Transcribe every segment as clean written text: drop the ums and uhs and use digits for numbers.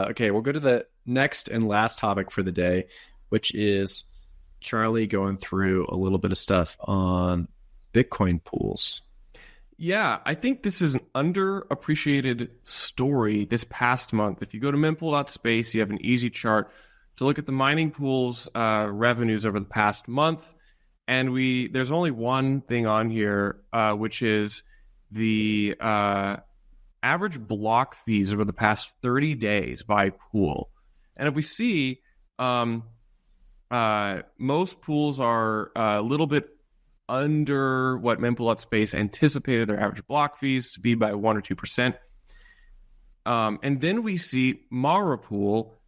Okay, we'll go to the next and last topic for the day, which is Charlie going through a little bit of stuff on Bitcoin pools. Yeah, I think this is an underappreciated story this past month. If you go to mempool.space, you have an easy chart to look at the mining pool's revenues over the past month. And there's only one thing on here, which is the average block fees over the past 30 days by pool. And if we see, most pools are a little bit under what mempool.space anticipated their average block fees to be by 1 or 2%. And then we see Mara Pool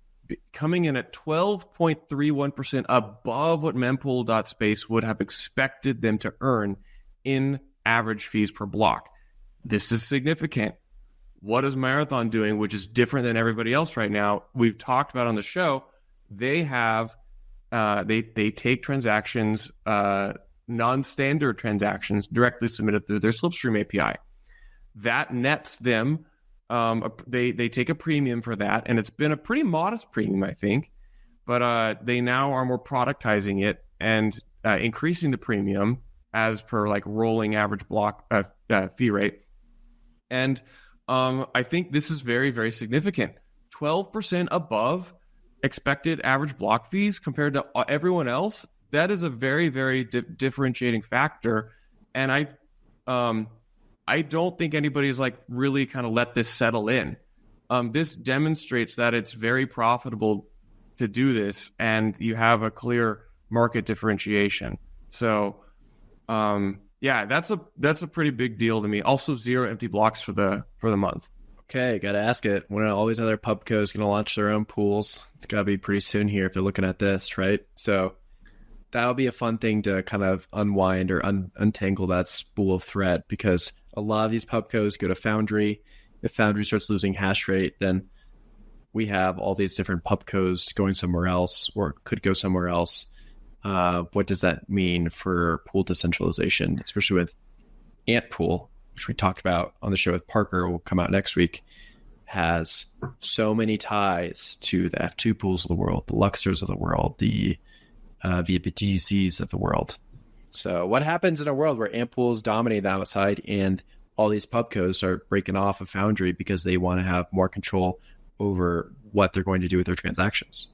coming in at 12.31% above what mempool.space would have expected them to earn in average fees per block. This is significant. What is Marathon doing, which is different than everybody else right now? We've talked about on the show. They have they take transactions, non-standard transactions, directly submitted through their Slipstream API. That nets them. They take a premium for that, and it's been a pretty modest premium, I think. But they now are more productizing it and increasing the premium as per like rolling average block fee rate. And I think this is very, very significant. 12% above expected average block fees compared to everyone else. That is a very, very differentiating factor. And I don't think anybody's like really kind of let this settle in. This demonstrates that it's very profitable to do this, and you have a clear market differentiation. So, yeah, that's a pretty big deal to me. Also, 0 empty blocks for the month. Okay, got to ask it. When all these other pubcos going to launch their own pools, it's got to be pretty soon here if they're looking at this, right? So that'll be a fun thing to kind of unwind or untangle that spool of thread, because a lot of these pubcos go to Foundry. If Foundry starts losing hash rate, then we have all these different pubcos going somewhere else or could go somewhere else. What does that mean for pool decentralization, especially with Ant Pool, which we talked about on the show with Parker, will come out next week, has so many ties to the F2 pools of the world, the Luxors of the world, the VBTCs of the world. So what happens in a world where Ant pools dominate the outside and all these pubcos are breaking off of Foundry because they want to have more control over what they're going to do with their transactions?